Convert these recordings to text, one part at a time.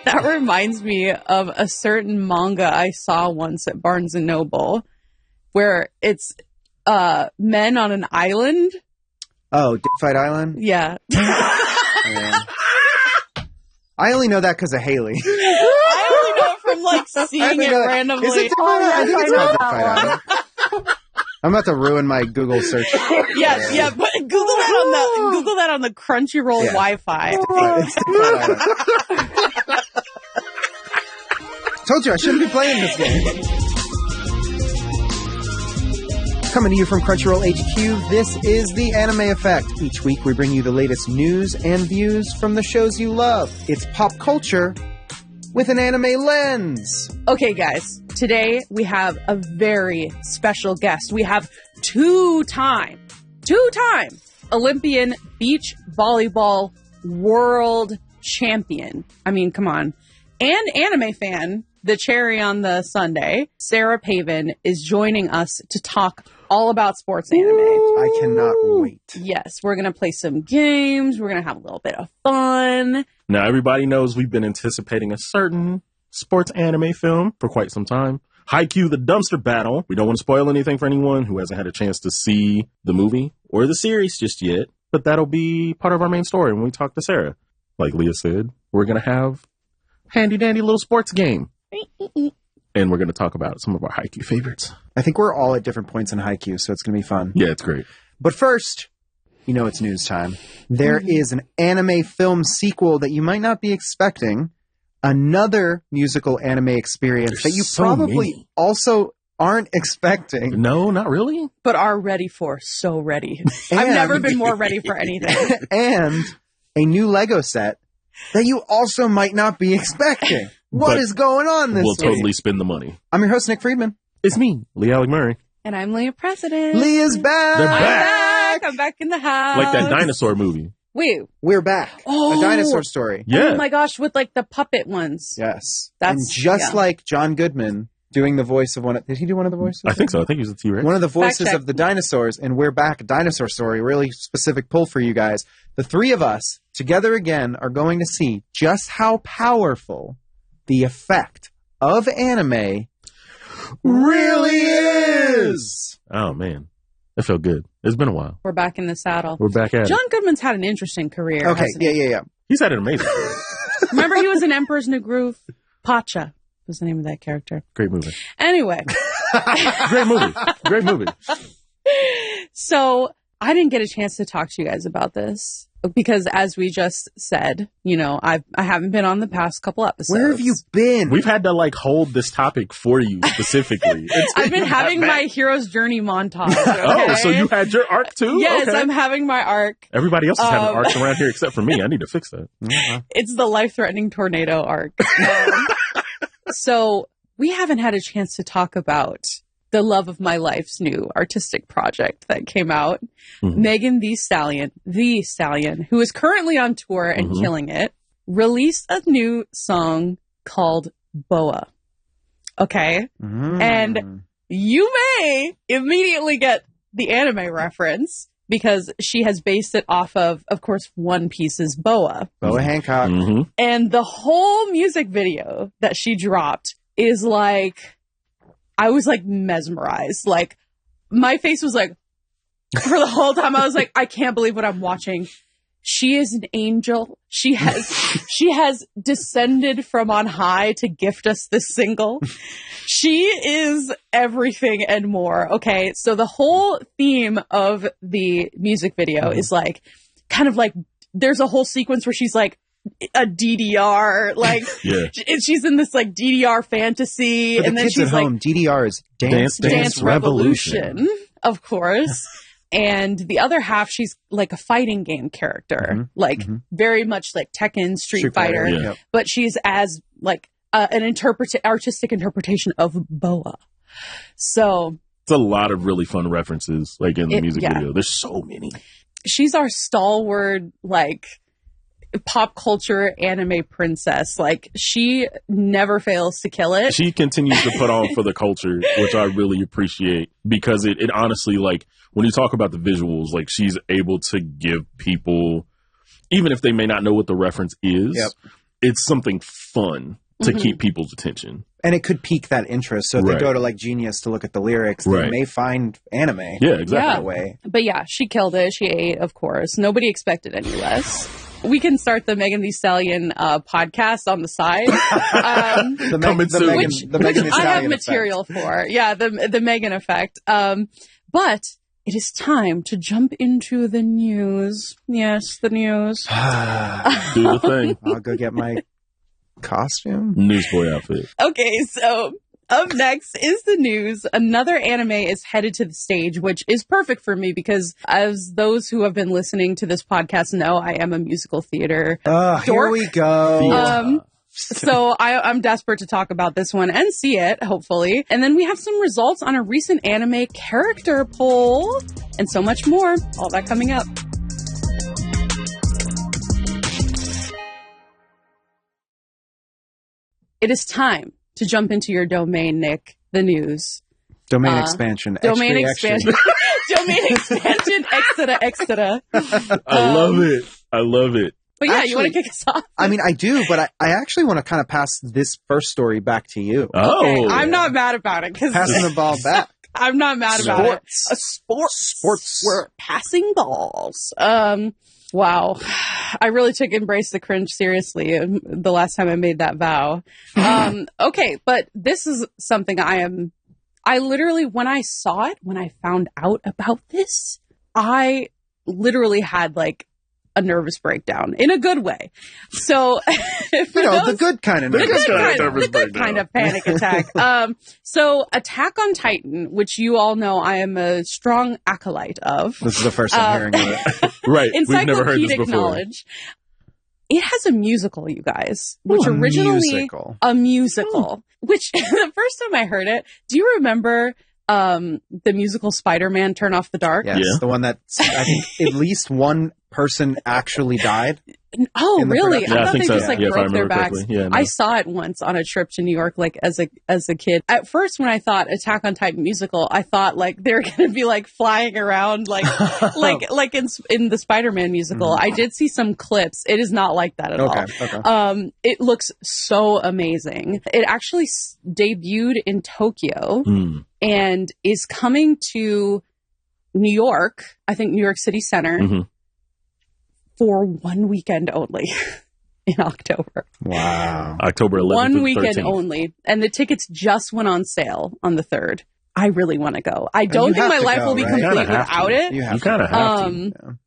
That reminds me of a certain manga I saw once at Barnes & Noble where it's men on an island. Oh, Fight Island? Yeah. I only know that because of Haley. I only know it from like seeing it randomly. Is it I think it's called Fight Island. I'm about to ruin my Google search. Yeah, but Google that on the Crunchyroll Wi-Fi. Told you I shouldn't be playing this game. Coming to you from Crunchyroll HQ, this is The Anime Effect. Each week we bring you the latest news and views from the shows you love. It's pop culture with an anime lens. Okay, guys. Today we have a very special guest. We have two-time Olympian beach volleyball world champion. I mean, come on. And anime fan, the cherry on the sundae, Sarah Pavan is joining us to talk all about sports anime. I cannot wait. Yes, we're going to play some games. We're going to have a little bit of fun. Now, everybody knows we've been anticipating a certain sports anime film for quite some time. Haikyu, the dumpster battle. We don't want to spoil anything for anyone who hasn't had a chance to see the movie or the series just yet, but that'll be part of our main story when we talk to Sarah. Like Leah said, we're going to have handy-dandy little sports game. And we're going to talk about some of our Haikyu favorites. I think we're all at different points in Haikyu, so it's going to be fun. Yeah, it's great. But first, you know it's news time. There is an anime film sequel that you might not be expecting. Another musical anime experience that you probably also aren't expecting. No, not really. But are ready for. So ready. I've never been more ready for anything. And a new Lego set that you also might not be expecting. What is going on this week? We'll totally spend the money. I'm your host, Nick Friedman. It's me, LeAlec Murray. And I'm Leah President. Leah's back. They're back. I'm back in the house. Like that dinosaur movie. Wait. We're back. Oh. A dinosaur story. Yeah. Oh my gosh, with like the puppet ones. Yes. That's and just like John Goodman doing the voice of one of... Did he do one of the voices? I think so. I think he was the T-Rex. One of the voices of the dinosaurs. And we're back. A dinosaur story. Really specific pull for you guys. The three of us, together again, are going to see just how powerful the effect of anime really is. Oh, man. That felt good. It's been a while. We're back in the saddle. We're back at it. John Goodman's had an interesting career. Okay, yeah. He's had an amazing career. Remember he was in Emperor's New Groove? Pacha was the name of that character. Great movie. Anyway. Great movie. So I didn't get a chance to talk to you guys about this because, as we just said, you know, I haven't been on the past couple episodes. Where have you been? We've had to hold this topic for you specifically. I've been having my hero's journey montage. Okay? Oh, so you had your arc too? Yes, okay. I'm having my arc. Everybody else is having arcs around here except for me. I need to fix that. Mm-hmm. It's the life-threatening tornado arc. So we haven't had a chance to talk about the love of my life's new artistic project that came out. Mm-hmm. Megan the Stallion, who is currently on tour and killing it, released a new song called Boa. Okay? Mm. And you may immediately get the anime reference because she has based it off of course, One Piece's Boa. Boa Hancock. Mm-hmm. And the whole music video that she dropped is like... I was like mesmerized. Like my face was like, for the whole time I was like, I can't believe what I'm watching. She is an angel. She has descended from on high to gift us this single. She is everything and more. Okay. So the whole theme of the music video is like, kind of like, there's a whole sequence where she's like, a DDR, like she's in this like DDR fantasy, and then she's like DDR is Dance Revolution, of course. And the other half, she's like a fighting game character, very much like Tekken, Street Fighter, but she's as like an artistic interpretation of Boa. So it's a lot of really fun references, like in the music video. There's so many. She's our stalwart, like pop culture anime princess. Like she never fails to kill it. She continues to put on for the culture, which I really appreciate because it honestly, like when you talk about the visuals, like she's able to give people, even if they may not know what the reference is, it's something fun to keep people's attention. And it could pique that interest. So if they go to like Genius to look at the lyrics, they may find anime. Yeah, exactly. That way. But yeah, she killed it. She ate, of course. Nobody expected any less. We can start the Megan Thee Stallion podcast on the side. The Megan Thee Stallion I have material for. Yeah, the Megan effect. But it is time to jump into the news. Yes, the news. Do the thing. I'll go get my costume. Newsboy outfit. Okay, so up next is the news. Another anime is headed to the stage, which is perfect for me because, as those who have been listening to this podcast know, I am a musical theater dork. Here we go. So I'm desperate to talk about this one and see it, hopefully. And then we have some results on a recent anime character poll and so much more. All that coming up. It is time to jump into your domain, Nick, the news. Domain expansion. Domain expansion. Domain expansion, etc. I love it. I love it. But yeah, Actually, you want to kick us off? I mean, I do, but I actually want to kind of pass this first story back to you. Oh. Okay, I'm not mad about it. Passing the ball back. I'm not mad about it. Sports. We're passing balls. Wow. I really took Embrace the Cringe seriously the last time I made that vow. Okay, but this is something I literally, when I saw it, when I found out about this, I literally had like a nervous breakdown in a good way. So, the good kind of nervous breakdown. The good kind of panic attack. So Attack on Titan, which you all know I am a strong acolyte of. This is the first I'm hearing of it. Right. We've never heard this Encyclopedic before. knowledge. It has a musical, you guys, which originally a musical, which the first time I heard it, do you remember the musical Spider-Man Turn Off the Dark? Yes, the one that I think at least one person actually died. Oh, really? production. I thought they so. just If I broke their remember backs. correctly. Yeah, no. I saw it once on a trip to New York, like as a kid. At first, when I thought Attack on Titan musical, I thought like they're going to be like flying around like in the Spider-Man musical. I did see some clips. It is not like that at all. Okay. It looks so amazing. It actually debuted in Tokyo and is coming to New York. I think New York City Center. For one weekend only in October. Wow. October 11th. One weekend 13th. only. And the tickets just went on sale on the 3rd. I really want to go. I don't think my life will be complete without it. You kind of have to.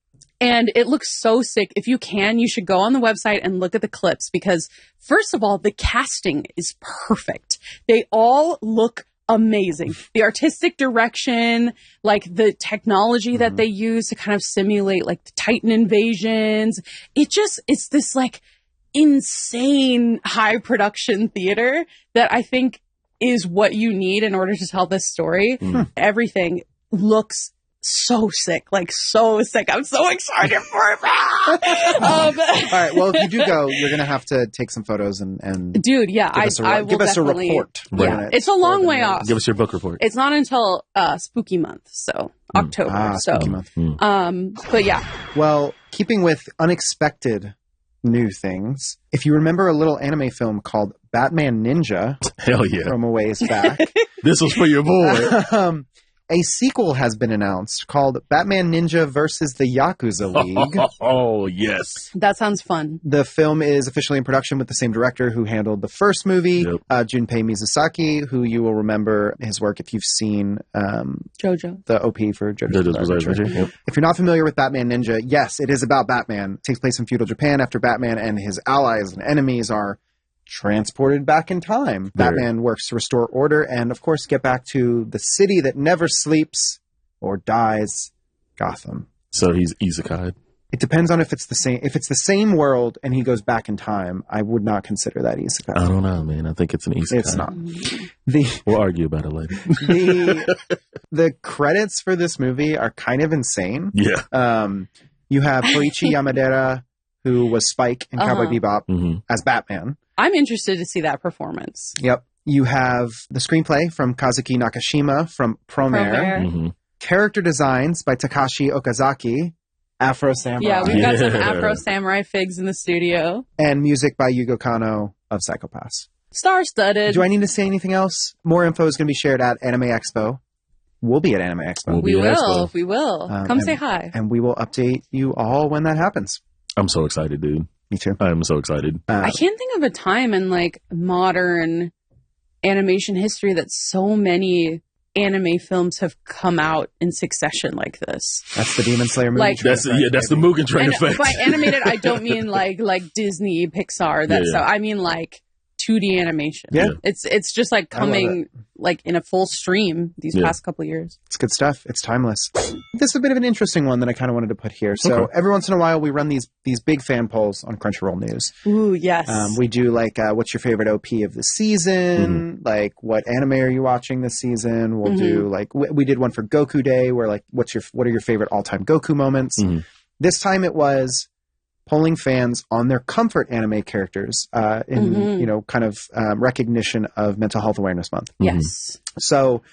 And it looks so sick. If you can, you should go on the website and look at the clips because, first of all, the casting is perfect. They all look amazing. The artistic direction, like the technology that they use to kind of simulate like the Titan invasions. It's this like insane high production theater that I think is what you need in order to tell this story. Everything looks so sick, like so sick. I'm so excited for it. All right. Well, if you do go, you're going to have to take some photos and dude, yeah, I will give us definitely, a report. Yeah, it's a long way off. Give us your book report. It's not until spooky month, so October. Spooky month. But yeah. Well, keeping with unexpected new things, if you remember a little anime film called Batman Ninja, Hell yeah, from a ways back, this was for your boy. A sequel has been announced called Batman Ninja versus the Yakuza League. Oh, yes. That sounds fun. The film is officially in production with the same director who handled the first movie, Junpei Mizusaki, who you will remember his work if you've seen JoJo. the OP for JoJo's Bizarre Adventure. If you're not familiar with Batman Ninja, yes, it is about Batman. It takes place in feudal Japan after Batman and his allies and enemies are transported back in time. Batman works to restore order and, of course, get back to the city that never sleeps or dies, Gotham. So he's isekai. It depends on if it's the same. If it's the same world and he goes back in time, I would not consider that isekai. I don't know, man. I think it's an isekai. It's not. We'll argue about it later. The credits for this movie are kind of insane. Yeah. You have Koichi Yamadera, who was Spike in Cowboy Bebop, as Batman. I'm interested to see that performance. Yep. You have the screenplay from Kazuki Nakashima from Promare. Character designs by Takashi Okazaki. Afro Samurai. Yeah, we've got some Afro Samurai figs in the studio. And music by Yugo Kanno of Psychopaths. Star-studded. Do I need to say anything else? More info is going to be shared at Anime Expo. We'll be at Anime Expo. We will. Come say hi. And we will update you all when that happens. I'm so excited, dude. Me too. I'm so excited. I can't think of a time in like modern animation history that so many anime films have come out in succession like this. That's the Demon Slayer movie. Like, That's the Mugen Train effect. By animated, I don't mean like Disney, Pixar. So I mean like 2D animation. Yeah. It's just like coming like in a full stream these past couple of years. It's good stuff. It's timeless. This is a bit of an interesting one that I kind of wanted to put here. So every once in a while we run these big fan polls on Crunchyroll News. Ooh, yes. We do like what's your favorite OP of the season? Like what anime are you watching this season? We'll do like we did one for Goku Day where like what are your favorite all-time Goku moments? This time it was polling fans on their comfort anime characters in kind of recognition of Mental Health Awareness Month. Yes. So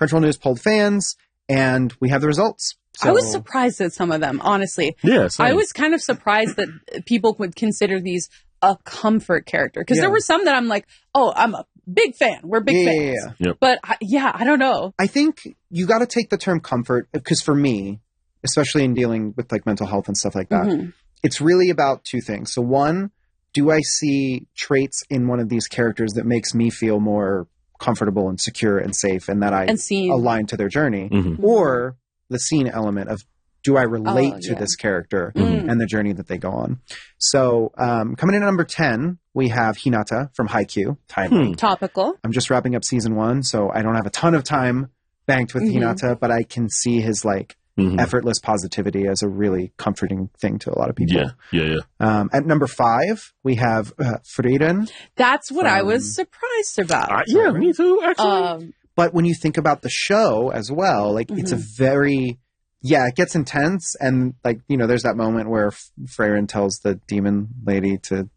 Crunchyroll News polled fans, and we have the results. So, I was surprised at some of them, honestly. Yes. I was kind of surprised that people would consider these a comfort character. Because there were some that I'm like, oh, I'm a big fan. We're big fans. Yep. But I don't know. I think you got to take the term comfort, because for me, especially in dealing with like mental health and stuff like that, it's really about two things. So one, do I see traits in one of these characters that makes me feel more comfortable and secure and safe and that I align to their journey? Or the scene element of, do I relate to this character and the journey that they go on? So coming in at number 10, we have Hinata from Haikyu. Timely. Topical. I'm just wrapping up season 1, so I don't have a ton of time banked with Hinata, but I can see his like effortless positivity as a really comforting thing to a lot of people. Yeah. At number 5, we have Friedman. That's what I was surprised about. Yeah, me too, actually. But when you think about the show as well, like it's a very, it gets intense. And like, there's that moment where Friedman tells the demon lady to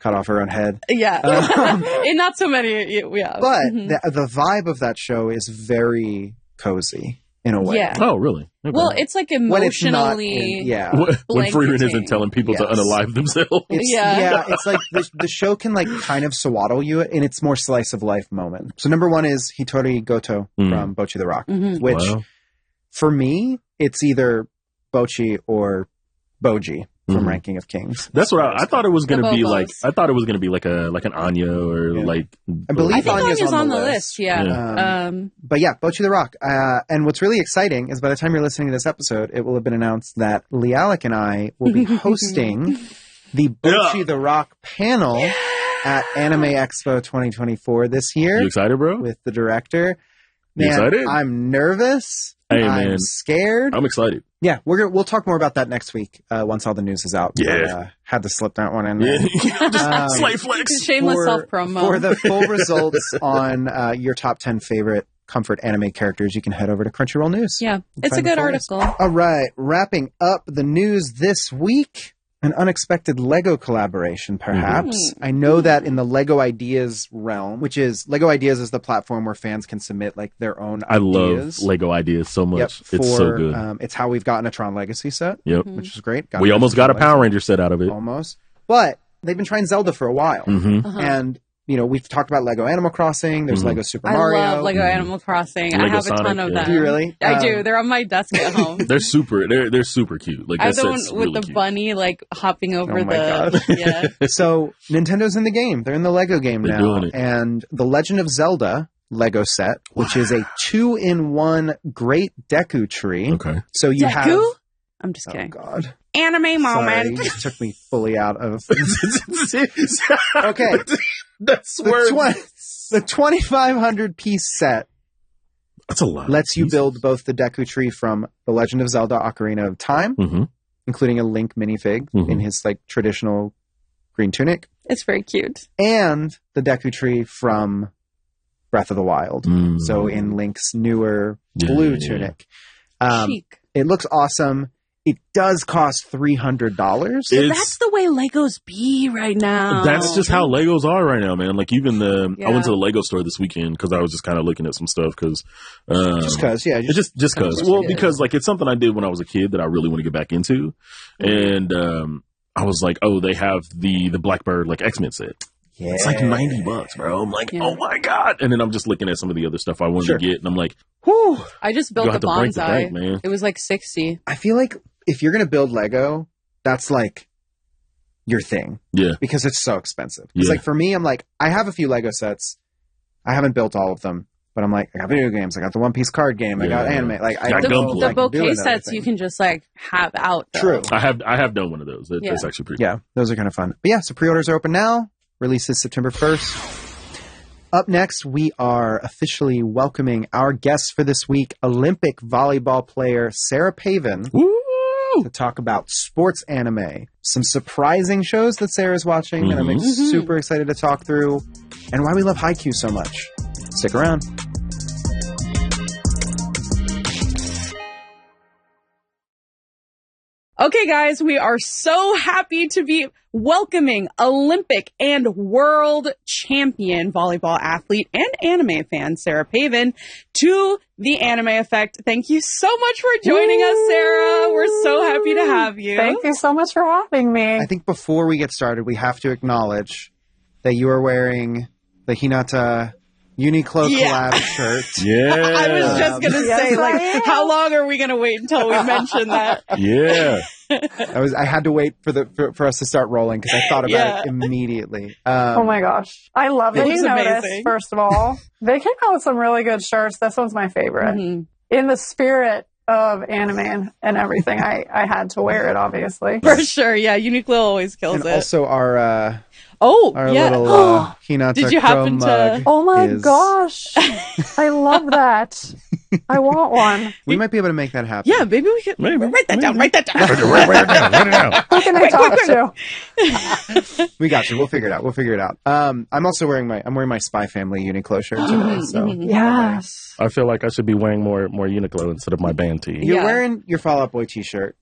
cut off her own head. Yeah. And not so many. But the vibe of that show is very cozy. In a way. Yeah. Oh, really? Okay. Well, it's like emotionally. When Friedman isn't telling people to unalive themselves. It's like the show can like kind of swaddle you in its more slice of life moment. So number 1 is Hitori Goto from Bocchi the Rock, which for me, it's either Bocchi or Boji from Ranking of Kings. That's what I thought it was going to be like. I thought it was going to be like an Anya or like. I believe Anya's on the list. But yeah, Bocchi the Rock. And what's really exciting is by the time you're listening to this episode, it will have been announced that LeAlec and I will be hosting the Bocchi the Rock panel at Anime Expo 2024 this year. You excited, bro? With the director. You excited? I'm nervous. Hey, I'm scared. I'm excited. Yeah, we'll talk more about that next week once all the news is out. Yeah, had to slip that one in there. Just slight flex. Shameless self promo. For the full results on your top 10 favorite comfort anime characters, you can head over to Crunchyroll News. Yeah, it's a good article. All right, wrapping up the news this week. An unexpected LEGO collaboration, perhaps. I know that in the LEGO Ideas realm, which is LEGO Ideas is the platform where fans can submit like their own ideas. I love LEGO Ideas so much. It's so good. It's how we've gotten a Tron Legacy set, which is great. We almost got a Power Ranger set out of it. Almost. But they've been trying Zelda for a while. And we've talked about Lego Animal Crossing. There's Lego Super Mario. I love Lego Animal Crossing. Lego I have Sonic, a ton of them. Do you really? I do. They're on my desk at home. They're super cute. Like I have that the one set's with really the cute. bunny like hopping over Oh my God. Yeah. So Nintendo's in the game. They're in the Lego game They're now. doing it. And the Legend of Zelda Lego set, which is a 2-in-1 Great Deku Tree. Okay. So you have... I'm just kidding. Oh, God. Anime moment. Sorry, you took me fully out of... Okay. That's The 2,500 piece set That's a lot. lets you build both the Deku Tree from The Legend of Zelda Ocarina of Time, including a Link minifig in his like traditional green tunic, It's very cute. and the Deku Tree from Breath of the Wild. So in Link's newer blue tunic. Chic. It looks awesome. it does cost $300. So that's the way Legos be right now. That's just how Legos are right now, man. Like even I went to the Lego store this weekend because I was just kind of looking at some stuff because just because. Well, because like it's something I did when I was a kid that I really want to get back into, and I was like, oh, they have the Blackbird like X-Men set. Yeah. It's like $90, bro. I'm like, oh my God. And then I'm just looking at some of the other stuff I wanted to get, and I'm like, whew. I just built a bonsai. Bank, man. It was like $60. I feel like if you're going to build Lego, that's like your thing. Yeah. Because it's so expensive. It's like for me, I'm like, I have a few Lego sets. I haven't built all of them. But I'm like, I got video games. I got the One Piece card game. I got anime. Like the bouquet sets you can just like have out. Though. True. I have done one of those. It's actually pretty cool. Yeah, those are kind of fun. But yeah, so pre-orders are open now. Releases September 1st. Up next, we are officially welcoming our guest for this week, Olympic volleyball player Sarah Pavan, to talk about sports anime. Some surprising shows that Sarah's watching that I'm super excited to talk through, and why we love Haikyu so much. Stick around. Okay, guys, we are so happy to be welcoming Olympic and world champion volleyball athlete and anime fan Sarah Pavan to the Anime Effect. Thank you so much for joining us, Sarah. We're so happy to have you. Thank you so much for having me. I think before we get started, we have to acknowledge that you are wearing the Hinata Uniqlo collab shirt. Yeah. I was just going to say, like, how long are we going to wait until we mention that? Yeah. I had to wait for us to start rolling because I thought about it immediatally. Oh my gosh. I love that you noticed, first of all. They came out with some really good shirts. This one's my favorite. In the spirit of anime and everything, I had to wear it, obviously. For sure, yeah. Uniqlo always kills it. Also our little Hinata Did you happen to? Oh my gosh! I love that. I want one. We might be able to make that happen. Yeah, maybe we could write that down. Write that down. Write it down. Who can I talk to? We got you. We'll figure it out. I'm also wearing my Spy Family Uniqlo shirt today. So yes. I feel like I should be wearing more Uniqlo instead of my band tee. You're wearing your Fall Out Boy t-shirt.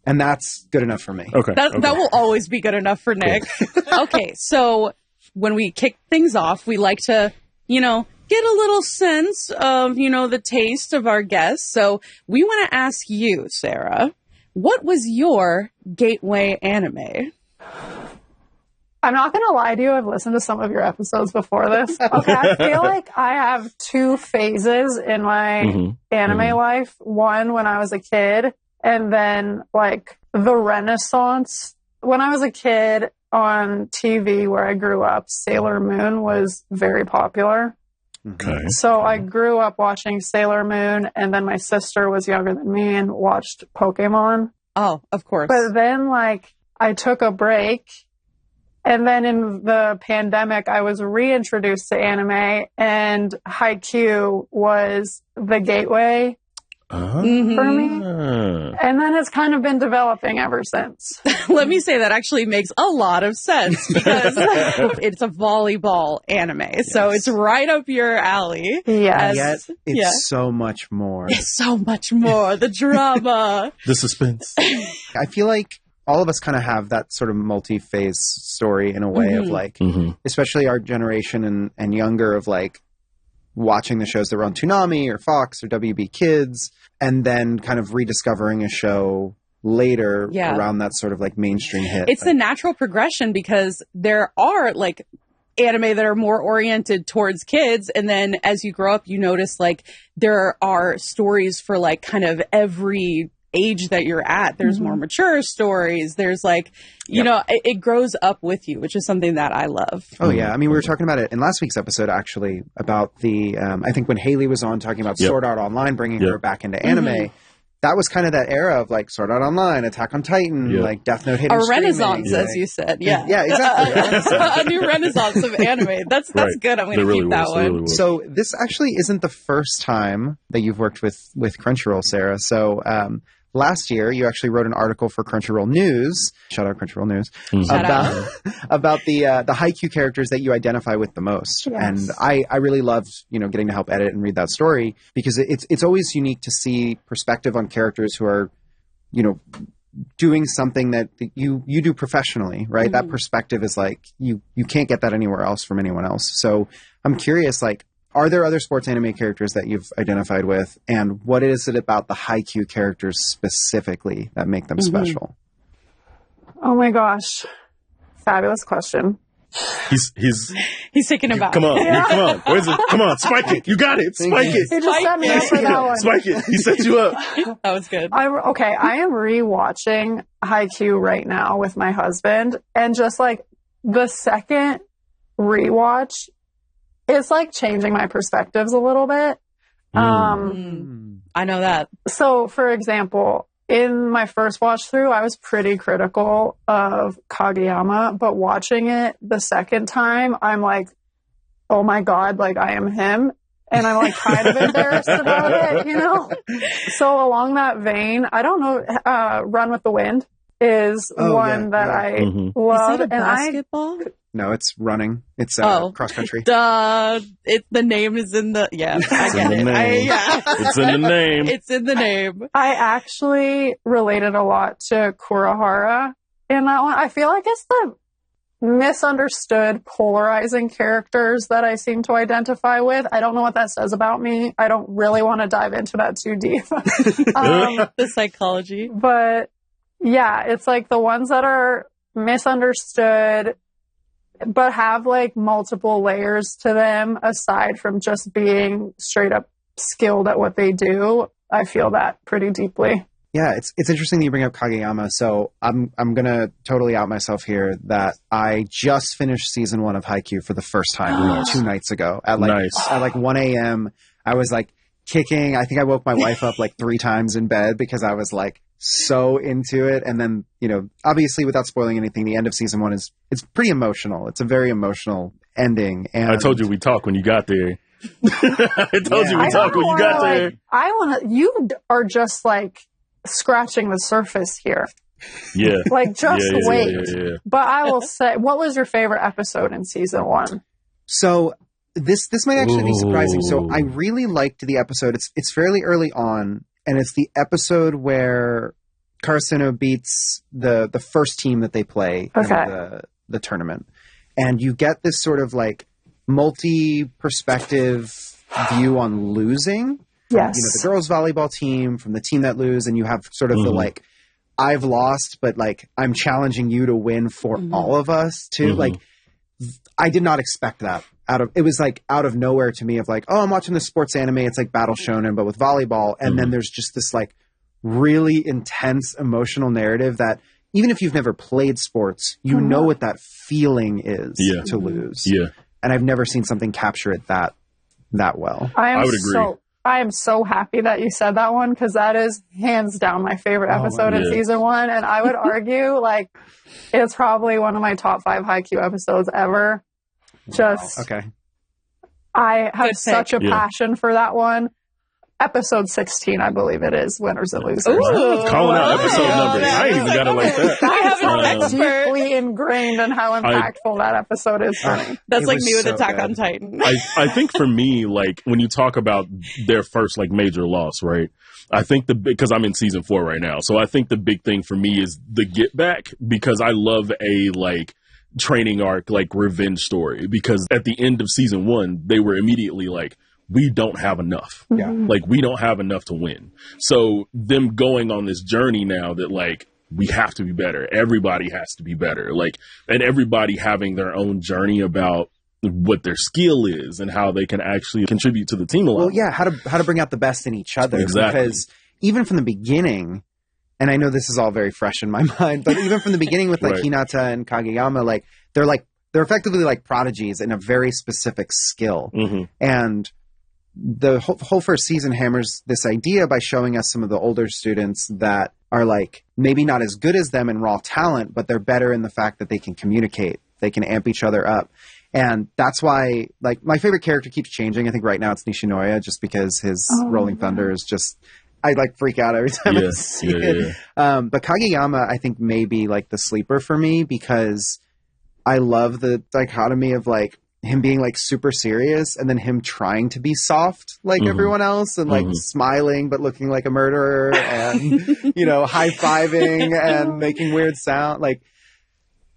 And that's good enough for me. Okay. That will always be good enough for Nick. Okay, so when we kick things off, we like to, get a little sense of, the taste of our guests. So we want to ask you, Sarah, what was your gateway anime? I'm not going to lie to you. I've listened to some of your episodes before this. Okay, I feel like I have two phases in my anime life. One, when I was a kid. And then, like, the Renaissance. When I was a kid on TV where I grew up, Sailor Moon was very popular. Okay. So I grew up watching Sailor Moon, and then my sister was younger than me and watched Pokemon. Oh, of course. But then, like, I took a break, and then in the pandemic, I was reintroduced to anime, and Haikyu was the gateway for me. And then it's kind of been developing ever since. Let me say that actually makes a lot of sense because it's a volleyball anime. So it's right up your alley. Yes. Yet it's so much more. It's so much more. The drama. The suspense. I feel like all of us kind of have that sort of multi-phase story in a way of like, especially our generation and younger of like, watching the shows that were on Toonami or Fox or WB Kids, and then kind of rediscovering a show later around that sort of like mainstream hit. It's the natural progression because there are like anime that are more oriented towards kids, and then as you grow up, you notice like there are stories for like kind of every age that you're at. There's more mature stories. There's like, you know, it grows up with you, which is something that I love. Oh yeah. I mean, we were talking about it in last week's episode, actually, about the, I think when Haley was on talking about Sword Art Online, bringing her back into anime, that was kind of that era of like Sword Art Online, Attack on Titan, like Death Note hitting a renaissance, as you said. Yeah. Yeah, exactly. A new renaissance of anime. That's good. I'm going to keep that one. Really so this actually isn't the first time that you've worked with Crunchyroll, Sarah. So, last year, you actually wrote an article for Crunchyroll News, shout out Crunchyroll News, about the Haikyu characters that you identify with the most. Yes. And I really loved, getting to help edit and read that story because it's always unique to see perspective on characters who are doing something that you do professionally, right? Mm-hmm. That perspective is like, you can't get that anywhere else from anyone else. So I'm curious, like, are there other sports anime characters that you've identified with? And what is it about the Haikyu characters specifically that make them special? Oh my gosh. Fabulous question. He's taking a bow. Come on, come on. Where's it? Come on, spike it. You got it. Spike it. He just set me up for that one. Spike it. He set you up. That was good. I am rewatching Haikyu right now with my husband, and just like the second rewatch, it's like changing my perspectives a little bit. I know that. So, for example, in my first watch through, I was pretty critical of Kageyama, but watching it the second time, I'm like, oh my God, like I am him. And I'm like kind of embarrassed about it, So along that vein, I don't know, Run with the Wind is one that I love. Is that a basketball? No, it's running. It's cross country. The name is in the, I get it. It's in the name. It's in the name. I actually related a lot to Kurahara in that one. I feel like it's the misunderstood, polarizing characters that I seem to identify with. I don't know what that says about me. I don't really want to dive into that too deep. The psychology. But yeah, it's like the ones that are misunderstood, but have like multiple layers to them aside from just being straight up skilled at what they do. I feel that pretty deeply. Yeah, it's interesting that you bring up Kageyama. So I'm gonna totally out myself here that I just finished season 1 of Haikyu for the first time 2 nights ago at like 1 a.m. I was like kicking. I think I woke my wife up like 3 times in bed because I was like so into it. And then, obviously without spoiling anything, the end of season 1 it's pretty emotional. It's a very emotional ending. And I told you we talk when you got there. I told you we talk when you got there. You are just like scratching the surface here. Yeah. Like just wait. Yeah. But I will say, what was your favorite episode in season 1? So this might actually be surprising. So I really liked the episode. It's fairly early on, and it's the episode where Karasuno beats the first team that they play in the tournament. And you get this sort of like multi-perspective view on losing. Yes. The girls' volleyball team from the team that lose, and you have sort of the like, I've lost, but like I'm challenging you to win for all of us too. Like, I did not expect that it was like out of nowhere to me of like, oh, I'm watching this sports anime. It's like Battle Shonen, but with volleyball. And then there's just this like really intense emotional narrative that even if you've never played sports, you know what that feeling is to lose. Yeah. And I've never seen something capture it that well. I would agree. I am so happy that you said that one because that is hands down my favorite episode in season 1. And I would argue like it's probably one of my top 5 Haikyu episodes ever. Just okay. I have such a passion for that one. Episode 16, I believe it is, Winners and Losers. Ooh, calling out episode numbers. I ain't even got it like that. I have deeply ingrained in how impactful that episode is for me. That's like me with Attack on Titan. I think for me, like when you talk about their first like major loss, right? I think because I'm in season 4 right now, so I think the big thing for me is the get back because I love a like training arc, like revenge story. Because at the end of season 1, they were immediately like, we don't have enough. Yeah. Like, we don't have enough to win. So them going on this journey now that, like, we have to be better. Everybody has to be better. Like, and everybody having their own journey about what their skill is and how they can actually contribute to the team a lot. Well, yeah, how to bring out the best in each other. Exactly. Because even from the beginning, and I know this is all very fresh in my mind, but even from the beginning with, like, Hinata and Kageyama, like, they're effectively like prodigies in a very specific skill. And the whole first season hammers this idea by showing us some of the older students that are like maybe not as good as them in raw talent, but they're better in the fact that they can communicate. They can amp each other up. And that's why, like, my favorite character keeps changing. I think right now it's Nishinoya just because his Rolling Thunder is just, I like freak out every time I see it. But Kageyama, I think, may be like the sleeper for me because I love the dichotomy of like, him being like super serious and then him trying to be soft like everyone else and like smiling but looking like a murderer and you know, high-fiving and making weird sound. Like,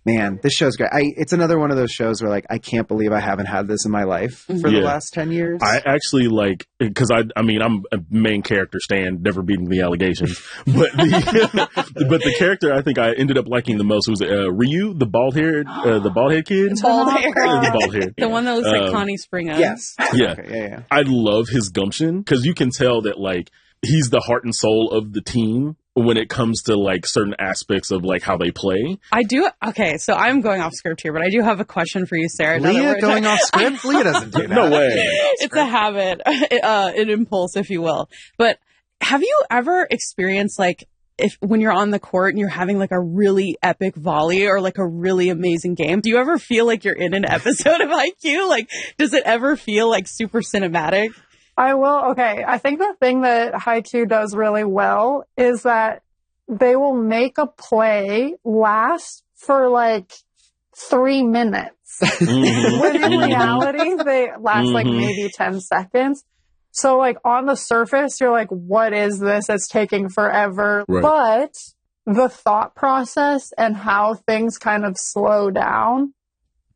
man, this show's great. It's another one of those shows where like I can't believe I haven't had this in my life for the last 10 years. I actually like, because I mean I'm a main character stan, never beating the allegations, but the character I think I ended up liking the most was Ryu, the bald haired kid. Bald hair. The bald hair. The one that looks like Connie Springer. Yes. Yeah. Okay, yeah. I love his gumption because you can tell that like he's the heart and soul of the team when it comes to like certain aspects of like how they play. I do. Okay, so I'm going off script here, but I do have a question for you, Sarah. Leah going off script? Leah doesn't do that. No way. It's a habit, an impulse, if you will. But have you ever experienced like when you're on the court and you're having like a really epic volley or like a really amazing game? Do you ever feel like you're in an episode of Haikyu? Like, does it ever feel like super cinematic? I will. Okay. I think the thing that Haikyu does really well is that they will make a play last for like 3 minutes. When in reality, they last like maybe 10 seconds. So like on the surface, you're like, what is this? It's taking forever. Right. But the thought process and how things kind of slow down,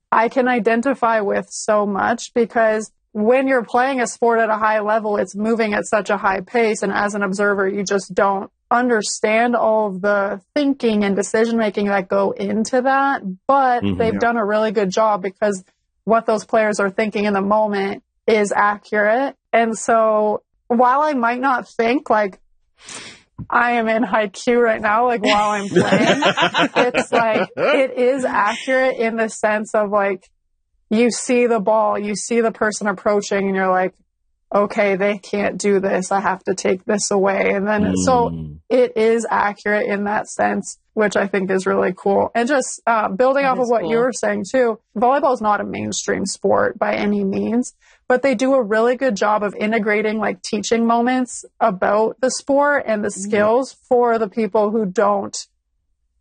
I can identify with so much because when you're playing a sport at a high level, it's moving at such a high pace. And as an observer, you just don't understand all of the thinking and decision making that go into that. But they've done a really good job because what those players are thinking in the moment is accurate. And so while I might not think like I am in Haikyu right now, like while I'm playing, it's like it is accurate in the sense of like, you see the ball, you see the person approaching, and you're like, okay, they can't do this. I have to take this away. And then, so it is accurate in that sense, which I think is really cool. And just building off of what you were saying too, volleyball is not a mainstream sport by any means, but they do a really good job of integrating like teaching moments about the sport and the skills for the people who don't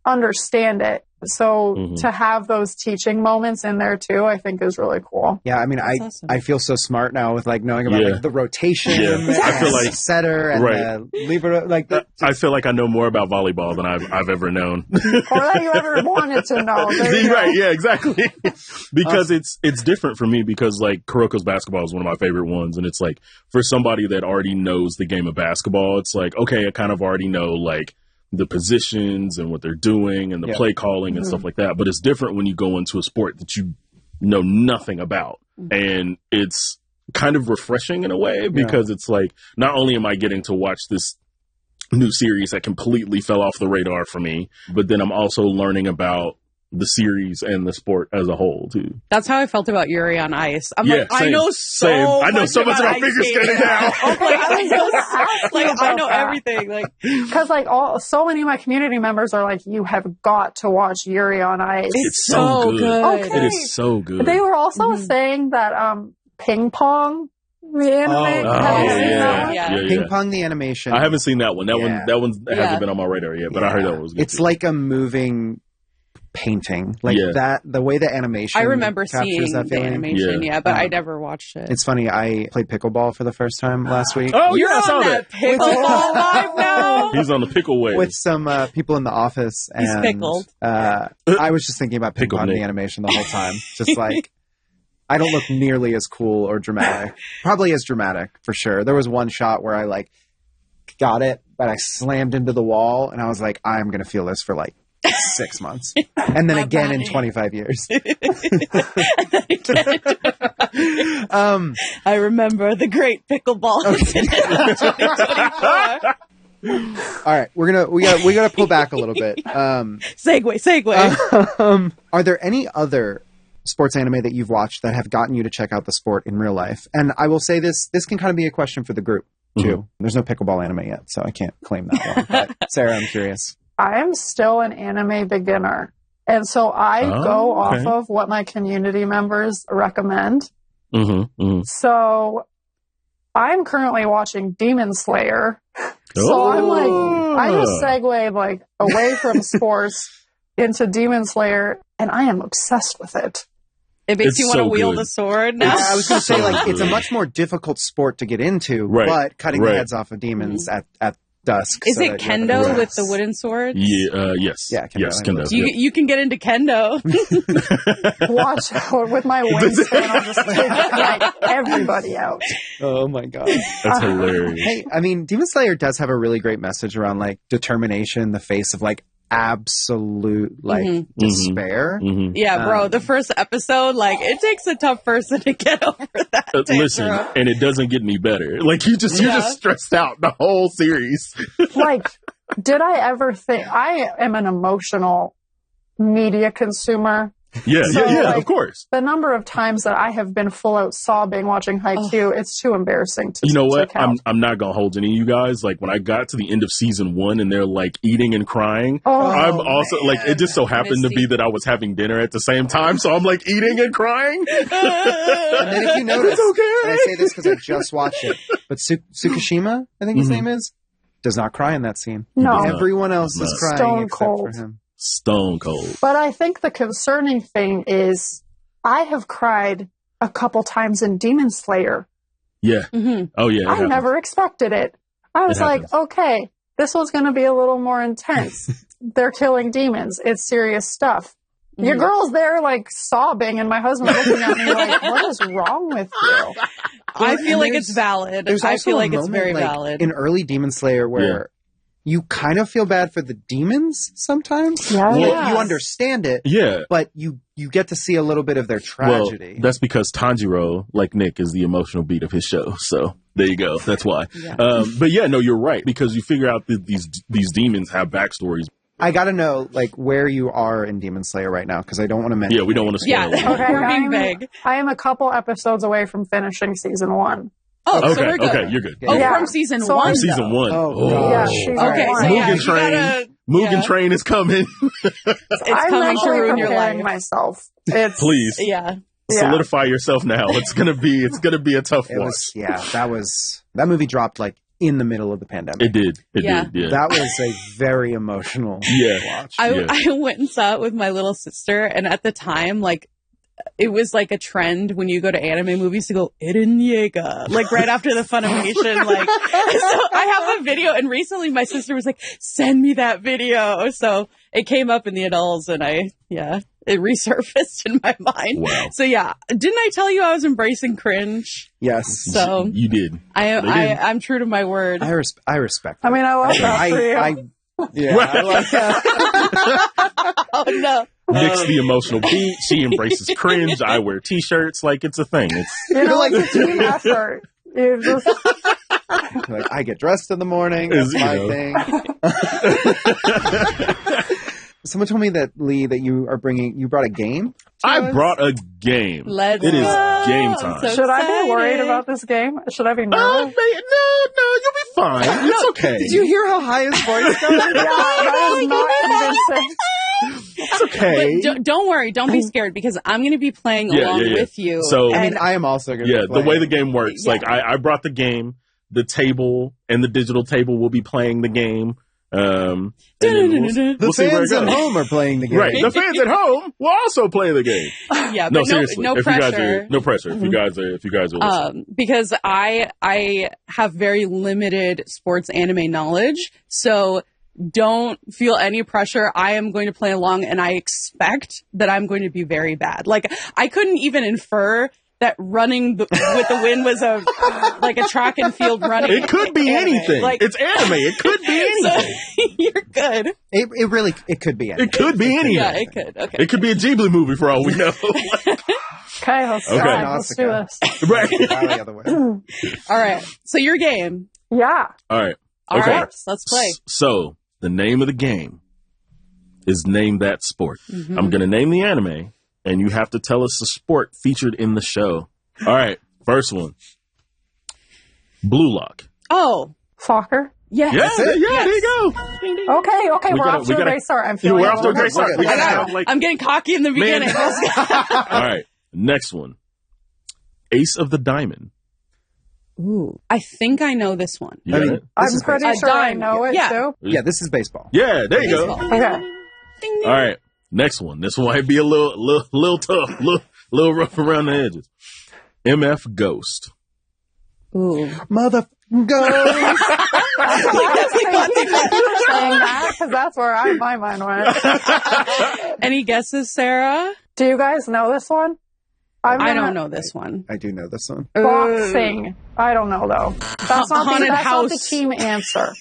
understand it. So to have those teaching moments in there too, I think is really cool. Yeah, I mean, I feel so smart now with like knowing about like, the rotation, I feel like setter and the libero. Like, I feel like I know more about volleyball than I've ever known, or that you ever wanted to know. Right? Yeah, exactly. Because it's different for me because like Kuroko's basketball is one of my favorite ones, and it's like for somebody that already knows the game of basketball, it's like okay, I kind of already know like the positions and what they're doing and the play calling and stuff like that. But it's different when you go into a sport that you know nothing about. And it's kind of refreshing in a way because it's like, not only am I getting to watch this new series that completely fell off the radar for me, but then I'm also learning about the series and the sport as a whole too. That's how I felt about Yuri on Ice. I'm like, I know so much about figure skating now. I know everything. Like, because like so many of my community members are like, you have got to watch Yuri on Ice. It's so good. Okay. It is so good. They were also saying that Ping Pong, the anime. Ping Pong, the animation. I haven't seen that one. That one hasn't been on my radar yet, but I heard that one was good. It's like a moving painting, like that, the way the animation I remember seeing that the animation, but I never watched it. It's funny, I played pickleball for the first time last week. Oh, you're on that pickleball live now? He's on the pickle wave. With some people in the office, and he's pickled. I was just thinking about Ping Pong the animation the whole time. Just like, I don't look nearly as cool or dramatic. Probably as dramatic, for sure. There was one shot where I like got it, but I slammed into the wall, and I was like, I'm going to feel this for like 6 months, and then again in 25 years. I remember the great pickleball. All right, we gotta pull back a little bit. Segue. Are there any other sports anime that you've watched that have gotten you to check out the sport in real life? And I will say this can kind of be a question for the group too. There's no pickleball anime yet, so I can't claim that one. But Sarah, I'm curious. I am still an anime beginner. And so I go off of what my community members recommend. So I'm currently watching Demon Slayer. So I'm like, I just segued like away from sports into Demon Slayer, and I am obsessed with it. It makes It's you want to so wield good. a sword now. I was going to say, So like, it's a good. much more difficult sport to get into, Right. but cutting the Right. heads off of demons at dusk. Is so it that you have kendo enough- with the wooden swords? Yeah, yes. Yeah, kendo. Yes, kendo. You, yeah. you can get into kendo. Watch out with my wingspan. I'll just take like everybody out. Oh my god. That's hilarious. Hey, I mean, Demon Slayer does have a really great message around like determination in the face of like absolute like despair. Mhm. Yeah, bro. The first episode, like, it takes a tough person to get over that. Listen, tantrum. and it doesn't get any better. Like you're just stressed out the whole series. Like, did I ever think I am an emotional media consumer? Yeah, So, yeah, like, of course. The number of times that I have been full out sobbing watching Haikyu, it's too embarrassing to You know to what? count. I'm not gonna hold any of you guys. Like when I got to the end of season 1 and they're like eating and crying, I'm also man. like, it just so happened to be that I was having dinner at the same time, so I'm like eating and crying. And then if you notice, It's okay. and I say this because I just watched it, but Tsukishima, I think his name is, does not cry in that scene. No. Everyone else No. is crying Stone except cold. for him. Stone cold. But I think the concerning thing is I have cried a couple times in Demon Slayer. Yeah. Mhm. Oh yeah. it I happens. never expected it. I was It like, happens. okay, this one's going to be a little more intense. They're killing demons. It's serious stuff. Your girl's there like sobbing and my husband's looking at me like, what is wrong with you? I feel And like there's- it's valid. There's I also feel a like it's moment, very like, valid. in early Demon Slayer where you kind of feel bad for the demons sometimes. Yeah. You- Yeah. You understand it, Yeah. but you get to see a little bit of their tragedy. Well, that's because Tanjiro, like Nick, is the emotional beat of his show. So there you go. That's why. Yeah. But yeah, no, you're right because you figure out that these demons have backstories. I got to know like where you are in Demon Slayer right now because I don't want to mention. Yeah, we don't want to spoil. Yeah. it. Okay, We're being vague. I am a couple episodes away from finishing season 1. Oh, so Okay, we're good. okay, you're good. Oh, Yeah. from season So 1. From season though. 1. Oh, Yeah, gosh. she's Okay, on so one. yeah, Mugen you Train. gotta, Mugen yeah. Train is coming. It's I'm coming to mentally ruin your preparing life. myself. It's Please Yeah. Yeah. solidify yourself now. It's gonna be a tough It watch. was that movie dropped like in the middle of the pandemic. It did. It Yeah. did. Yeah. That was a very emotional Yeah. watch. I Yeah. went and saw it with my little sister, and at the time, like, it was like a trend when you go to anime movies to go Eren Yeager, like right after the Funimation. Like, so I have a video, and recently my sister was like, "Send me that video." So it came up in the adults, and it resurfaced in my mind. Wow. So yeah, didn't I tell you I was embracing cringe? Yes. So You did. I'm true to my word. I respect. I mean, I love that for you. I like that. Oh no. Nick's the emotional beat. She embraces cringe. I wear t-shirts. Like it's a thing. It's You know, like- it's a team effort. You just Like I get dressed in the morning. That's You my know. thing. Someone told me that Lee, that you brought a game. I brought a game. Let's It is go. game I'm time. so should I be worried excited. about this game? Should I be Oh, nervous? man, no, you'll be fine. It's okay. Did you hear how high his voice got? Yeah, that is not convincing. It's okay. But don't worry, don't be scared because I'm going to be playing along with you. So- I mean, I am also going to. Yeah, the way the game works, Yeah. like I brought the game, the table and the digital table will be playing the game. And then the we'll see where it fans at goes. home are playing the game. Right, the fans at home will also play the game. yeah, No, but seriously, no if you guys pressure. are no pressure. If you guys are listening. Because I have very limited sports anime knowledge, so don't feel any pressure. I am going to play along, and I expect that I'm going to be very bad. Like I couldn't even infer that running with the wind was a track and field running. It could be anime. anything. Like It's anime. It could be anything. so, you're good. It really could be. It could be anything. Yeah, it could. Okay. It could be a Ghibli movie for all we know. Okay, let's Okay. try. Let's do this. Right. The other way. All right. So your game. Yeah. All right. All Okay. right. Let's play. So the name of the game is Name That Sport. I'm going to name the anime, and you have to tell us the sport featured in the show. All right. First one. Blue Lock. Oh, Soccer. yes. Yeah, it? yeah, there you go. Okay, We we're gotta- off we to a gotta- great start. I'm Yeah, feeling we're off to a great We're start. good. We I gotta know. have, like, I'm getting cocky in the beginning. Man. Let's go. all right. Next one. Ace of the Diamond. Ooh, I think I know this one. You I got mean, it? I'm this is pretty baseball. sure I dime. know it Yeah. too. Yeah, this is baseball. Yeah, there you go. Baseball. Okay. Ding, ding. All right. Next one. This one might be a little tough. little rough around the edges. MF Ghost. Ooh. Mother ghost. Because that's where my mind went. Any guesses, Sarah? Do you guys know this one? I don't know this one. I do know this one. Boxing. I don't know though. That's not Haunted that's house. not the team answer.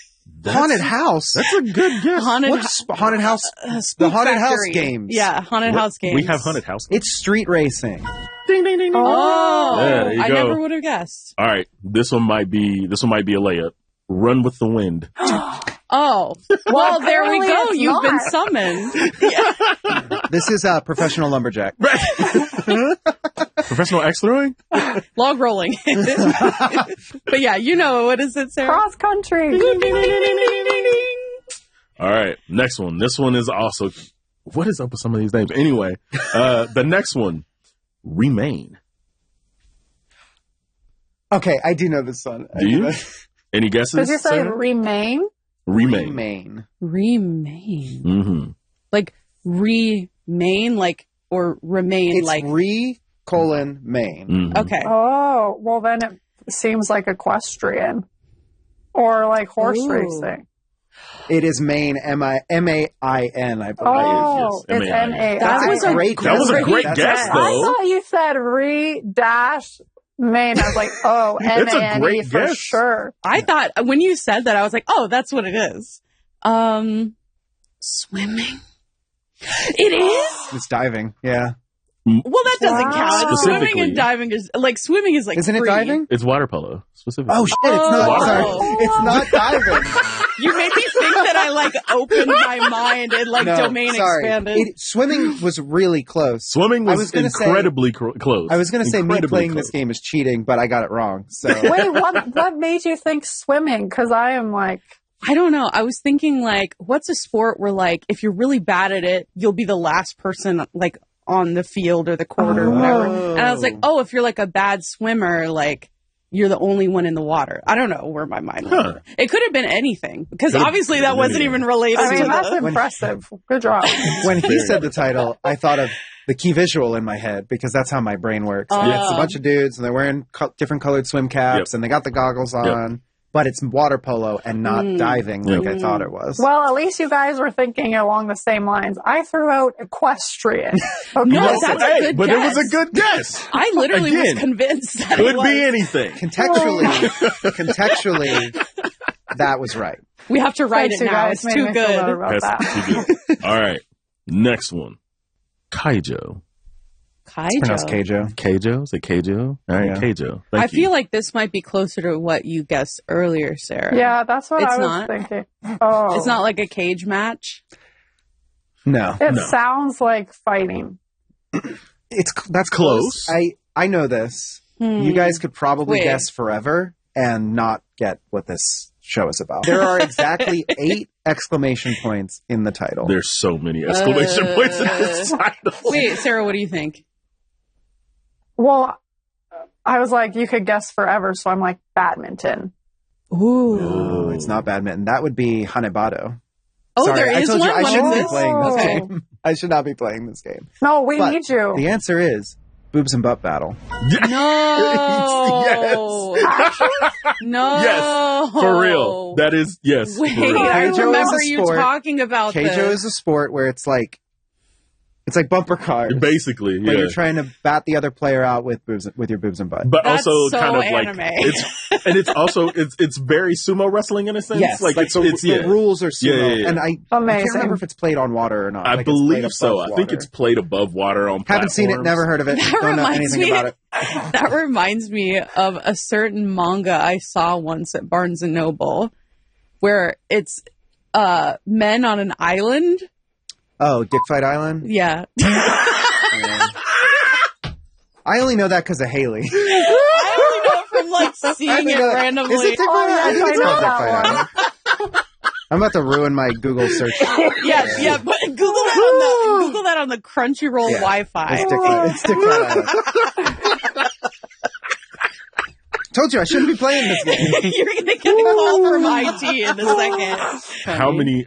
Haunted house. That's a good guess. What's haunted house? The Spook haunted Factory. house games. Yeah, haunted house games. We have haunted house games. It's street racing. Ding, ding, ding, ding. Oh, Yeah, there you I go. never would have guessed. All right, this one might be a layup. Run with the Wind. Oh, well, there we apparently go. it's You've been not. summoned. This is a professional lumberjack. Professional axe throwing? Log rolling. But yeah, you know, what is it, Sarah? Cross country. All right, next one. This one is also. What is up with some of these names? Anyway, the next one, Remain. Okay, I do know this one. Do you? Any guesses? Did you say Sarah? remain? Remain. Remain. Mm-hmm. Like remain, like, or remain, It's like. main. Mm-hmm. Okay. Oh, well then it seems like equestrian. Or like horse Ooh. racing. It is Maine, M-A-I-N, I believe. Oh, yes, it's M-A-I-N. N-A. That was a great That was a great That's guess, right. though. I thought you said re-main. I was like, oh, It's a M-A-N-E great for guess. sure. I thought when you said that, I was like, oh, that's what it is. Swimming. It is? It's diving, yeah. Well, that doesn't Wow. count. Swimming Specifically. and diving is like swimming is like Isn't it free. diving? It's water polo, specifically. Oh, shit, it's not. Oh. Sorry. It's not diving. You made me think that I like opened my mind and like domain sorry. expanded. Swimming was really close. Swimming I was was gonna say- incredibly close. I was going to say me Incredibly playing close. this game is cheating, but I got it wrong. So Wait, what made you think swimming? Because I am like, I don't know. I was thinking like, what's a sport where like if you're really bad at it, you'll be the last person like on the field or the court or whatever. And I was like, oh, if you're like a bad swimmer, like you're the only one in the water. I don't know where my mind went. Huh. It could have been anything because Could've obviously been that wasn't anything. even related I mean, to that's the. impressive. Good job. when he said the title, I thought of the key visual in my head because that's how my brain works. And it's a bunch of dudes and they're wearing different colored swim caps and they got the goggles on, but it's water polo and not diving like I thought it was. Well, at least you guys were thinking along the same lines. I threw out equestrian. Okay. No, that's a good but guess. it was a good guess. I literally Again, was convinced that it Could was. be anything. Contextually, that was right. We have to write Thanks, it you now. guys It's made too me feel better good. about that. That's too good. All right. Next one. Kaijo. Pronounced Kaijo. Keijo. Keijo? Is it Keijo? All right, Yeah. Keijo. I feel like this might be closer to what you guessed earlier, Sarah. Yeah, that's what It's I was not. thinking. Oh, It's not like a cage match. No, It No. sounds like fighting. that's close. I know this. You guys could probably Wait. guess forever and not get what this show is about. There are exactly 8 exclamation points in the title. There's so many exclamation points in this title. Wait, Sarah, what do you think? Well, I was like, you could guess forever, so I'm like, badminton. Ooh, it's not badminton. That would be Hanebado. Oh, Sorry, there I is told one. you I What shouldn't is be this? playing this Okay. game. I should not be playing this game. No, we But need you. The answer is boobs and butt battle. No. Yes. No. Yes, for real. That is, yes. Wait, for real. I Keijo is remember a you sport. talking about Keijo this. is a sport where it's like bumper cars. Basically, But yeah. you're trying to bat the other player out with your boobs and butt. But That's also so kind of anime. like it's also it's very sumo wrestling in a sense. Yes, like it's the rules are sumo, Yeah. and I Amazing. can't remember if it's played on water or not. I Like, it's played believe so. above I think water. it's played above water on Haven't seen it, platforms. never heard of it. That Don't know reminds anything me- about it. That reminds me of a certain manga I saw once at Barnes and Noble, where it's men on an island. Oh, Dick Fight Island. Yeah. I only know that because of Haley. I only know it from like seeing it randomly. Is it Dick Fight Oh, yes, Island? I It's know not Dick that Fight Island. I'm about to ruin my Google search. Yeah, but Google that on the Crunchyroll Yeah. Wi-Fi. It's Dick Fight Island. Told you I shouldn't be playing this game. You're gonna get a call from IT in a second.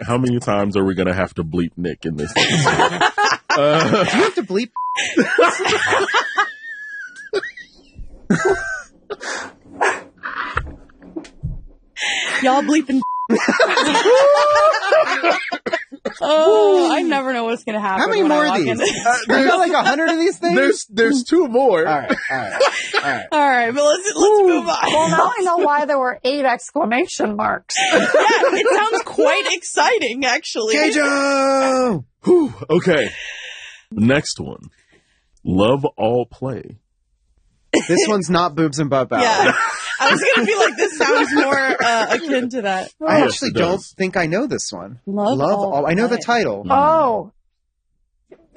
How many times are we gonna have to bleep Nick in this? Do you have to bleep? Y'all bleeping. Oh, I never know what's gonna happen. How many more of these? There's like 100 of these things. There's 2 more. All right. All right, but let's move on. Well, now I know why there were 8 exclamation marks. Yeah, it sounds quite exciting, actually. Keijo! Whew, okay. Next one. Love All Play. This one's not boobs and butt battle. Yeah, I was gonna be like, this sounds more akin to that. I Yes, actually it don't does. think I know this one. Love All I know the Play. title. Oh.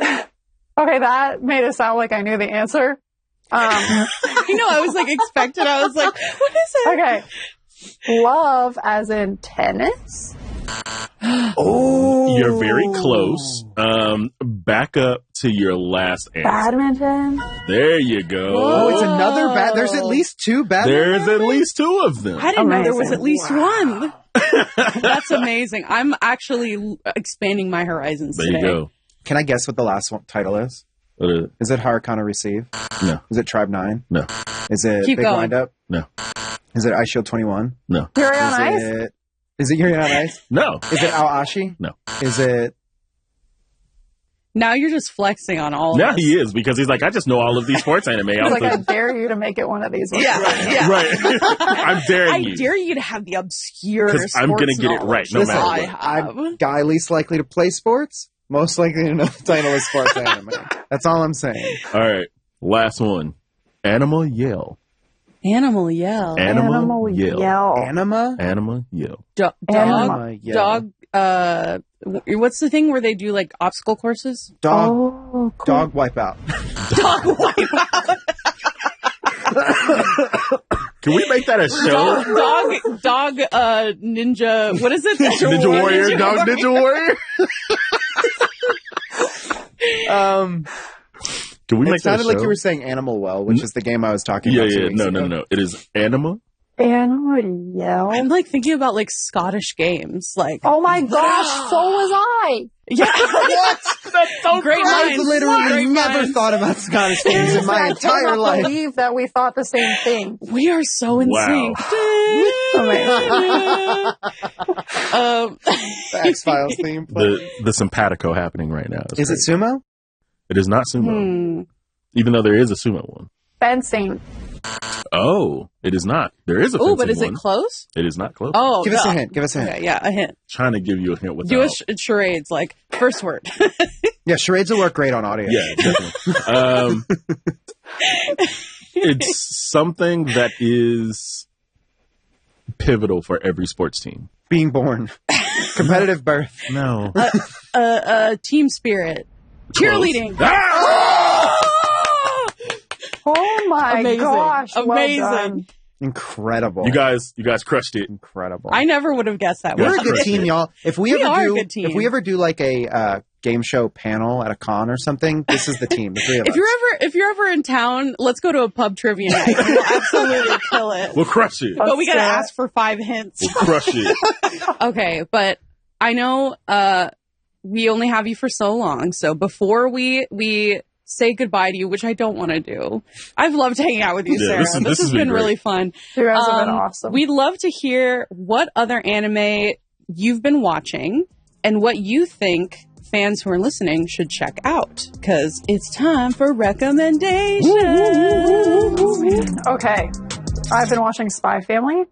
Okay, that made it sound like I knew the answer. I was like expected. I was like, what is it? Okay. Love as in tennis? Oh, You're very close. Back up to your last answer. Badminton? There you go. Oh, it's another bat. There's at least 2 bad. There's at least 2 of them. I didn't know there was Amazing. at least one. That's amazing. I'm actually expanding my horizons There today. you go. Can I guess what the last one title is? What is it? Is it Harakana Receive? No. Is it Tribe 9? No. Is it Keep Big going. Wind Up? No. Is it Ice Shield 21? No. Yuri on Ice? Is it Yuri on Ice? No. Is it Aoashi? No. Is it... Now you're just flexing on all of Now us. he is, because he's like, I just know all of these sports anime. He's like, I dare you to make it one of these ones. Yeah, yeah. Right. I'm daring I you. dare you to have the obscure 'Cause I'm gonna sports get it right, knowledge no that matter I what. have. I'm guy least likely to play sports, most likely to know the title of sports anime. That's all I'm saying. All right. Last one. Animal Yell. Animal Yell. Animal Yell. Anima? Animal Yell. Dog. Anima Yell. Dog. What's the thing where they do like obstacle courses? Dog. Oh, cool. Dog Wipeout. Dog wipeout. Can we make that a show? Dog. Ninja. What is it? Ninja Warrior. Dog Ninja Warrior. Can we make It sounded that a like show? you were saying Animal Well, which is the game I was talking Yeah, about. 2 yeah. weeks ago. No. It is Anima. Animal Yell? I'm like thinking about like Scottish games. Like, Oh my gosh, so was I. yeah. What? That's so great I've minds. literally Great never minds. thought about Scottish games in my I entire cannot life. believe that we thought the same thing. We are so in Wow. sync. The X-Files theme. The simpatico happening right now. Is it great. sumo? It is not sumo. Even though there is a sumo one. Fencing. Oh, it is not. There is a Oh, fencing but is one. it close? It is not close. Oh, Give us no. a hint. Give us a hint. Okay, yeah, a hint. Trying to give you a hint without. Do a charades, like first word. Yeah, charades will work great on audio. Yeah, definitely. It's something that is pivotal for every sports team. Being born. Competitive birth. No. Team spirit. Cheerleading. Oh my Amazing. gosh. Amazing. Well done. Incredible. You guys crushed it. Incredible. I never would have guessed that. We're a That's good right. team, y'all. If we We are a ever good team. do like a game show panel at a con or something, this is the team. The 3 of us. If you're ever in town, let's go to a pub trivia night. We'll absolutely kill it. We'll crush it. But we gotta Let's do it. ask for 5 hints. We'll crush it. Okay, but I know we only have you for so long, so before we say goodbye to you, which I don't want to do, I've loved hanging out with you, Yeah, Sarah. this has This has been been great. really fun. You guys have been awesome. We'd love to hear what other anime you've been watching and what you think fans who are listening should check out, because it's time for recommendations. Okay. I've been watching Spy Family.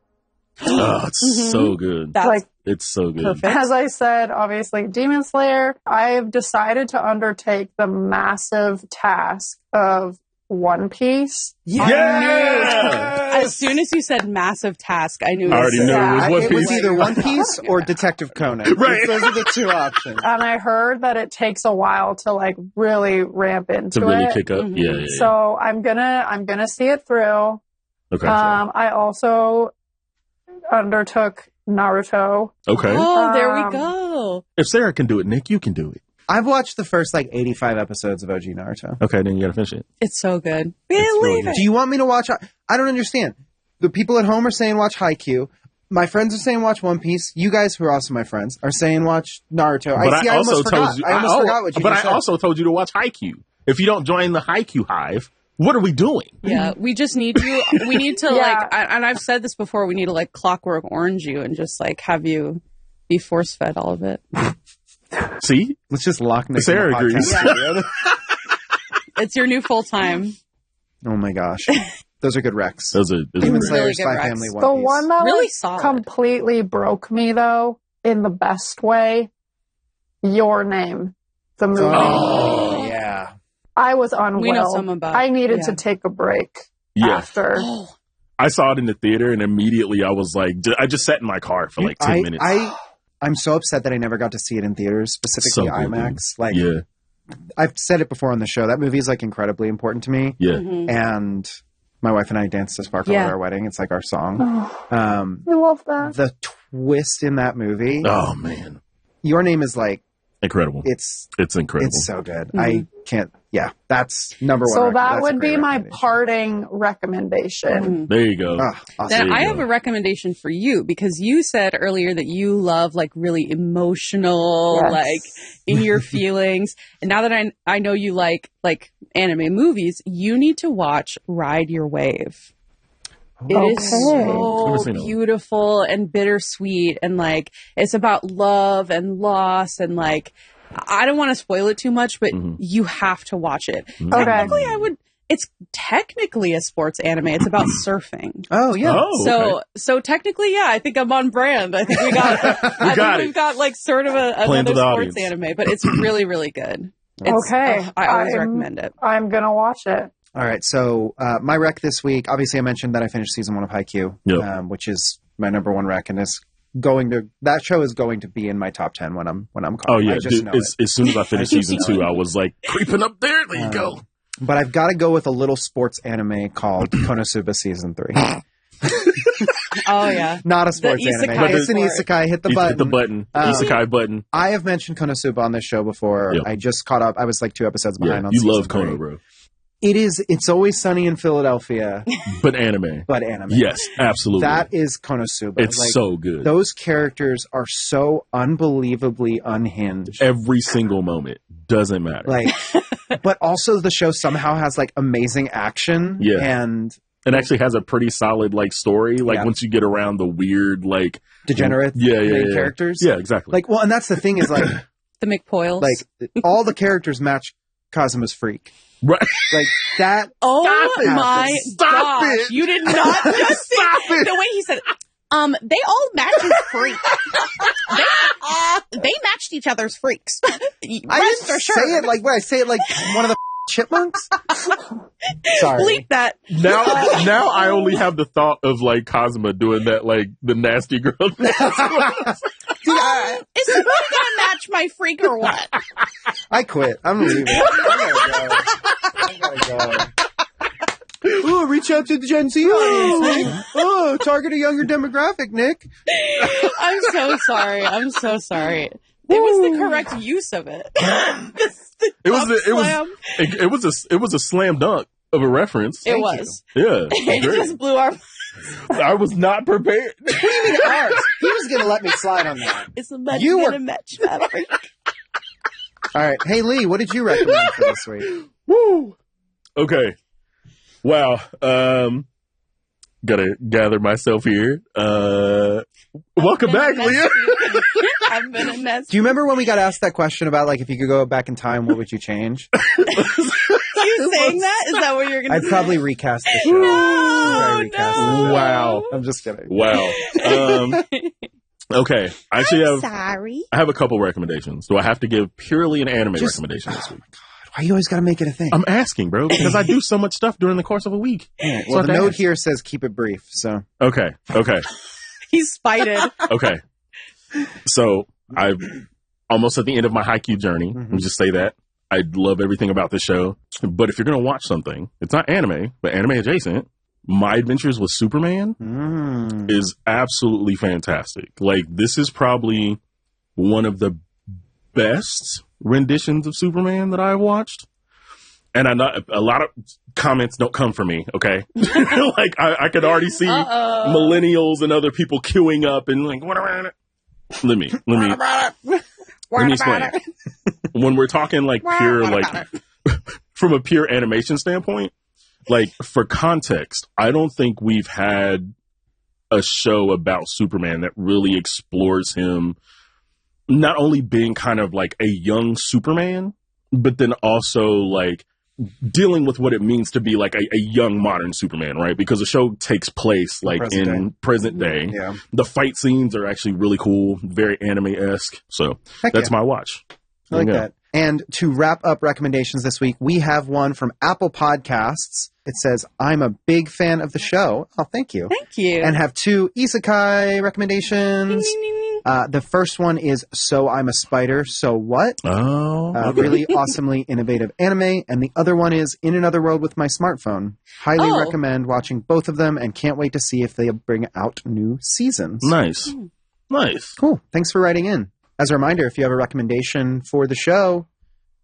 Oh, it's so good. That's Like, It's so good. perfect. as I said, obviously, Demon Slayer. I've decided to undertake the massive task of One Piece. Yeah! As soon as you said massive task, I knew I already was knew it was Yeah, One It Piece. was either One Piece or Detective Conan. Right. Those are the 2 options. And I heard that it takes a while to like really ramp into to really it. kick up. Mhm. Yeah. So I'm gonna see it through. Okay. I also undertook Naruto. Okay. Oh, there we Um, go. If Sarah can do it, Nick, you can do it. I've watched the first 85 episodes of OG Naruto. Okay, then you gotta finish it. It's so good. It's really Believe good. it. Do you want me to watch? I don't understand. The people at home are saying watch Haikyu. My friends are saying watch One Piece. You guys, who are also my friends, are saying watch Naruto. I almost forgot. I almost forgot what you But just I said. also told you to watch Haikyu. If you don't join the Haikyu hive, What are we doing? Yeah, we just need you. We need to and I've said this before. We need to like Clockwork Orange you and just like have you be force fed all of it. See, let's just lock Nick. Sarah agrees. Yeah. It's your new full time. Oh my gosh, those are good recs. Those are Demon really Slayer, good Spy recs. Family, One The Piece. one that Really like, solid. completely broke me though, in the best way. Your Name, the movie. Oh yeah. I was unwell. We know some about. I needed to take a break after. Oh, I saw it in the theater, and immediately I was like, I just sat in my car for like 10 minutes. I'm so upset that I never got to see it in theaters, specifically So good, IMAX. Like, yeah. I've said it before on the show. That movie is like incredibly important to me. Yeah. mhm. And my wife and I danced to Sparkle at our wedding. It's like our song. I love that. The twist in that movie. Oh man, Your Name is like incredible. it's incredible. It's so good. Mhm. I can't. Yeah, that's number one. So that's that a would great be my recommendation. parting recommendation. Mhm. There you go. Ah, awesome. Then There I you have go. a recommendation for you because you said earlier that you love like really emotional, Yes. like in your feelings. And now that I know you like anime movies, you need to watch Ride Your Wave. It is Okay. Never so seen it. beautiful and bittersweet, and like it's about love and loss, and like I don't want to spoil it too much, but Mhm. you have to watch it. Okay. Technically, it's technically a sports anime. It's about surfing. Oh yeah. Oh, okay. So technically, yeah, I think I'm on brand. I think we got it. we've got like sort of Playing to another the sports audience. anime, but it's really, really good. It's, Okay. I always I'm- recommend it. I'm going to watch it. All right, so my rec this week, obviously I mentioned that I finished season 1 of Haikyu, Yep. which is my number one rec, and that show is going to be in my top 10 when I'm Oh calling. yeah, I just dude, know as soon as I finished I just season know 2, it. I was like creeping up there. There you go. But I've got to go with a little sports anime called Konosuba Season 3. Oh yeah, Not a sports isekai anime. It's an sport. isekai. Hit the You button. hit the button. Isekai button. I have mentioned Konosuba on this show before. Yep. I just caught up. I was like 2 episodes behind Yeah, on you season love 3. Kono, bro. It's Always Sunny in Philadelphia, But anime. but anime. Yes, absolutely. That is Konosuba. it's Like, so good. those characters are so unbelievably unhinged. Every single moment doesn't matter. Like, but also the show somehow has like amazing action. Yeah. And it actually has a pretty solid like story. Like Yeah. once you get around the weird like degenerate main characters. Yeah, exactly. Like, well, and that's the thing is like, the McPoyles. like all the characters match Kazuma's freak. right. Like that. oh Stop it. my Stop gosh, it. you did not just Stop say it. the way he said it. They all match his freak. They matched each other's freaks. I didn't say it like what I say it like one of the chipmunks. Sorry. Bleep that. Now I only have the thought of like Kazuma doing that like the nasty girl. Is somebody gonna match my freak or what? I quit. I'm leaving. I gotta go. Oh, reach out to the Gen Z audience, Nick. Oh, target a younger demographic, Nick. I'm so sorry. I'm so sorry. It was the correct use of it. It was a slam dunk of a reference. It was. Yeah. It great. just blew our. I was not prepared. What do you mean ours? He was going to let me slide on that. It's a match. You were- Gonna match my freak. All right. Hey, Lee, what did you recommend for this week? Woo. Okay. Wow. Gotta gather myself here. Welcome back, Leah. I've been a mess. Do you remember when we got asked that question about, like, if you could go back in time, what would you change? You saying that? Is that what you're gonna I'd say? probably recast the show. Probably recast the show. Wow. I'm just kidding. Wow. Okay. I actually Sorry. I have a couple recommendations. Do I have to give purely an anime recommendation this week? Why you always got to make it a thing? I'm asking, bro, because I do so much stuff during the course of a week. All right, So well, I the have to note ask. here says keep it brief, so. Okay. He's spited. Okay. So I'm almost at the end of my Haikyu journey. Let me just say that. I love everything about this show. But if you're going to watch something, it's not anime, but anime adjacent. My Adventures with Superman is absolutely fantastic. Like, this is probably one of the best renditions of Superman that I've watched. And I know a lot of comments don't come from me, okay? Like, I could already see millennials and other people queuing up and like, what about it? Let me explain. When we're talking like pure, like from a pure animation standpoint, like, for context, I don't think we've had a show about Superman that really explores him not only being kind of like a young Superman, but then also like dealing with what it means to be like a young modern Superman, right? Because the show takes place like present day. Yeah. The fight scenes are actually really cool, very anime-esque. So that's my watch. I like that. And to wrap up recommendations this week, we have one from Apple Podcasts. It says, I'm a big fan of the show. Oh, thank you. Thank you. And have 2 isekai recommendations. Ding, ding, ding. The first one is So I'm a Spider, So What? Oh. Really awesomely innovative anime. And the other one is In Another World with My Smartphone. Highly recommend watching both of them and can't wait to see if they bring out new seasons. Nice. Nice. Cool. Thanks for writing in. As a reminder, if you have a recommendation for the show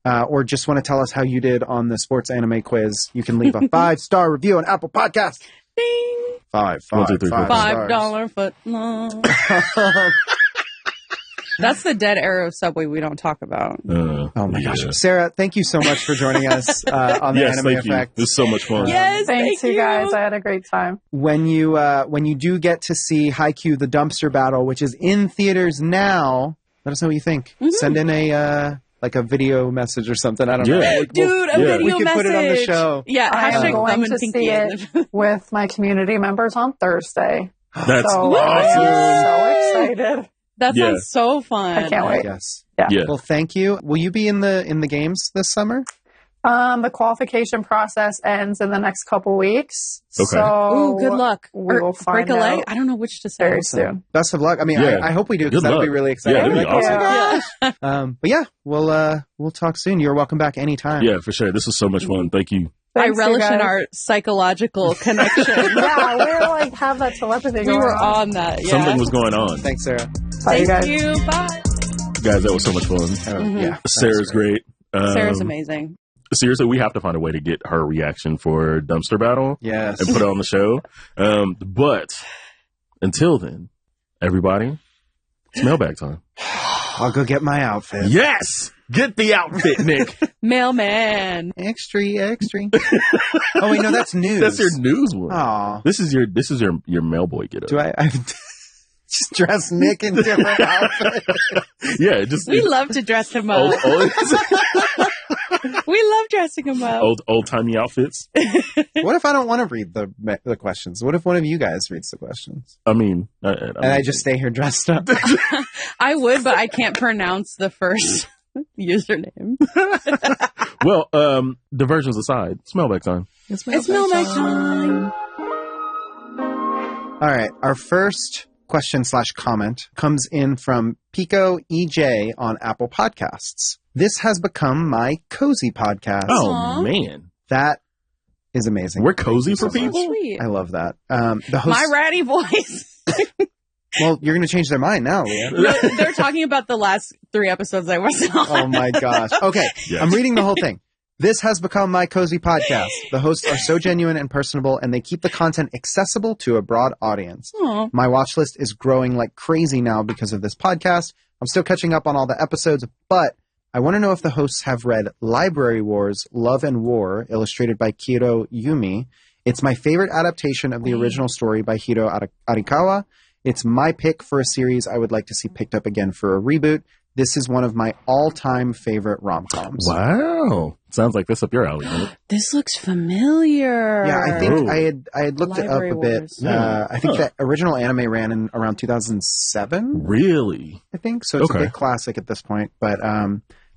or just want to tell us how you did on the sports anime quiz, you can leave a 5-star review on Apple Podcasts. Ding. $5 foot long. That's the dead arrow subway we don't talk about. Oh my gosh. Sarah, thank you so much for joining us on the Anime Effect. It was so much fun. Yes, Thanks, you guys. I had a great time. When you do get to see Haikyu the Dumpster Battle, which is in theaters now, let us know what you think. Mm-hmm. Send in a video message or something. I don't know. Dude, a video we could message. put it on the show. Yeah, I am going to see it with my community members on Thursday. That's so awesome. I'm so excited. That sounds so fun. I can't wait. Yes. Yeah. Well, thank you. Will you be in the games this summer? The qualification process ends in the next couple weeks. Okay. So good luck. We will find break a leg. out I don't know which to say. very soon. Best of luck. I mean, I hope we do because that would be really exciting. Yeah, that'd be awesome. But yeah, we'll talk soon. You're welcome back anytime. Yeah, for sure. This was so much fun. Thank you. Thanks, I relish in our psychological connection. Yeah, we were like have that telepathy going on. We were on that. Yeah. Something was going on. Thanks, Sarah. Bye, Thank you. Bye. Guys, that was so much fun. Yeah. Sarah's great. Sarah's amazing. Seriously, we have to find a way to get her reaction for Dumpster Battle. Yes. And put it on the show. But until then, everybody, it's mailbag time. I'll go get my outfit. Yes! Get the outfit, Nick. Mailman. Extra. Oh wait, no, that's news. That's your news one. Aw. This is your mailboy get up. Do I just dress Nick in different outfits? Yeah, just We love to dress him up. We love dressing him up. Old timey outfits. What if I don't want to read the questions? What if one of you guys reads the questions? I mean, I just stay here dressed up. I would, but I can't pronounce the first username. Well, diversions aside, it's mailbag time. It's mailbag time. All right, our first question/comment comes in from Pico EJ on Apple Podcasts. This has become my cozy podcast. Oh, Aww. man. That is amazing. We're cozy for people? Sweet. I love that. The host, My ratty voice. well, you're going to change their mind now, Leah. No, they're talking about the last 3 episodes I was on. Oh my gosh. Okay, Yes. I'm reading the whole thing. This has become my cozy podcast. The hosts are so genuine and personable, and they keep the content accessible to a broad audience. Aw. My watch list is growing like crazy now because of this podcast. I'm still catching up on all the episodes, but I want to know if the hosts have read Library Wars, Love and War, illustrated by Kiiro Yumi. It's my favorite adaptation of the original story by Hiro Arikawa. It's my pick for a series I would like to see picked up again for a reboot. This is one of my all-time favorite rom-coms. Wow. Sounds like this up your alley, man. This looks familiar. Yeah, I think Ooh. I had looked Library it up a bit. Wars. I think that original anime ran in around 2007, Really? I think. So it's a Okay. big classic at this point. But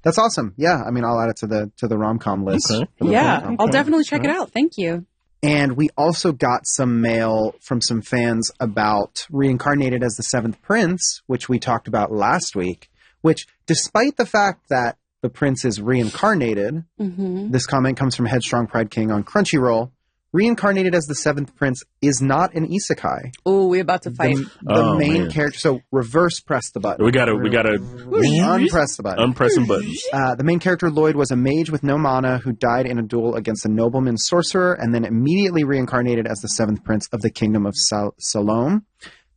that's awesome. Yeah, I mean, I'll add it to the rom-com list. Okay. for the Yeah, rom-com. I'll definitely check it out. Thank you. And we also got some mail from some fans about Reincarnated as the Seventh Prince, which we talked about last week, which despite the fact that the prince is reincarnated, this comment comes from Headstrong Pride King on Crunchyroll. Reincarnated as the Seventh Prince is not an isekai. Oh, we about to fight. The main man. character. So reverse press the button. We gotta unpress the button. unpressing buttons. The main character, Lloyd, was a mage with no mana who died in a duel against a nobleman sorcerer and then immediately reincarnated as the Seventh Prince of the Kingdom of Salome,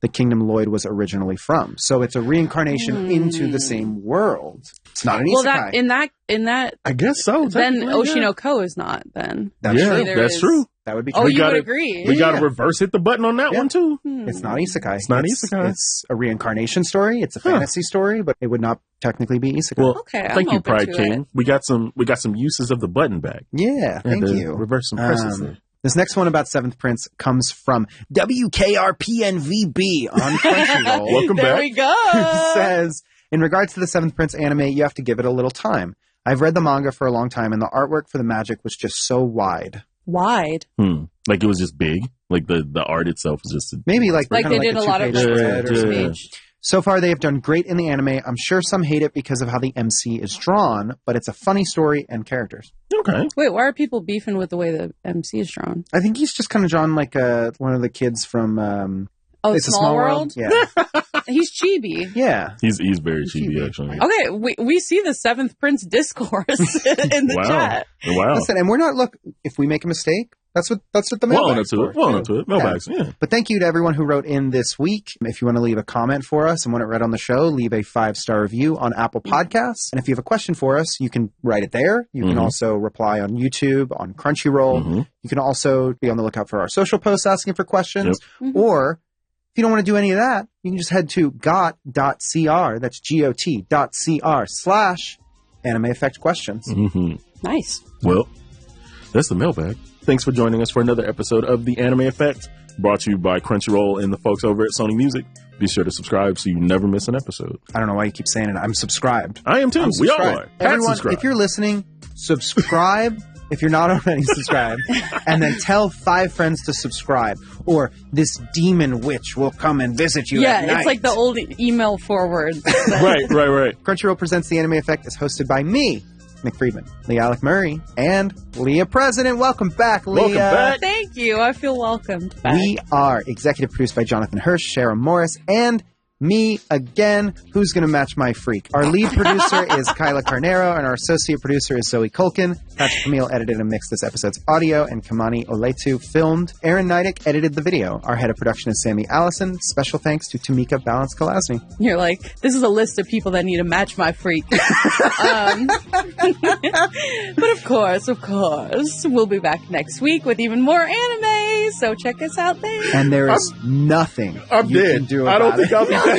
the kingdom Lloyd was originally from. So it's a reincarnation into the same world. It's not an isekai. Well, in that, I guess so. then technically, yeah. Oshinoko is not. Then That's Yeah, true. Neither that's is true. That would be Oh, true. you would agree. We got to reverse hit the button on that one too. It's not isekai. It's not isekai. It's a reincarnation story. It's a fantasy story, but it would not technically be isekai. Well, Okay, I'm thank you, open Pride to King. it. We got some uses of the button back. yeah, thank to you. Reverse some presses there. This next one about Seventh Prince comes from WKRPNVB on Crunchyroll. Welcome There back. we go. Who says, in regards to the Seventh Prince anime, you have to give it a little time. I've read the manga for a long time, and the artwork for the magic was just so wide. Wide. Like it was just big. Like the art itself was just Maybe like Like kinda they did a lot of two-page Yeah, spread or yeah. something. speech. So far, they have done great in the anime. I'm sure some hate it because of how the MC is drawn, but it's a funny story and characters. okay. Wait, why are people beefing with the way the MC is drawn? I think he's just kind of drawn like one of the kids from It's a Small World. Yeah, He's chibi. yeah. He's very chibi actually. Okay, we see the Seventh Prince discourse in the Wow. chat. Wow. Listen, and we're not if we make a mistake, that's what the Well on mailbag's to for. it. Well on to it. Mailbags. Yeah. But thank you to everyone who wrote in this week. If you want to leave a comment for us and want it read on the show, leave a 5-star review on Apple Podcasts. And if you have a question for us, you can write it there. You can also reply on YouTube, on Crunchyroll. You can also be on the lookout for our social posts asking for questions. Or if you don't want to do any of that, you can just head to got.cr. That's got.cr/anime effect questions. Nice. Well, that's the mailbag. Thanks for joining us for another episode of The Anime Effect, brought to you by Crunchyroll and the folks over at Sony Music. Be sure to subscribe so you never miss an episode. I don't know why you keep saying it. I'm subscribed. I am too. I'm We all subscribed. are. Pat Everyone, subscribe. if you're listening, subscribe. If you're not already subscribed, and then tell 5 friends to subscribe, or this demon witch will come and visit you at night. It's like the old email forward. Right. Crunchyroll Presents The Anime Effect is hosted by me, Nick Friedman, LeAlec Murray, and Leah President. Welcome back, Leah. Welcome back. Thank you. I feel welcomed back. We are executive produced by Jonathan Hirsch, Sharon Morris, and me again. Who's going to match my freak? Our lead producer is Kyla Carnero, and our associate producer is Zoe Culkin. Patrick Camille edited and mixed this episode's audio, and Kamani Oletu filmed. Aaron Nidick edited the video. Our head of production is Sammy Allison. Special thanks to Tamika Balance-Kalasny. You're like, this is a list of people that need to match my freak. But of course, we'll be back next week with even more anime. So check us out there. And there is nothing I'm you dead. can do I about don't think it. I'll be back.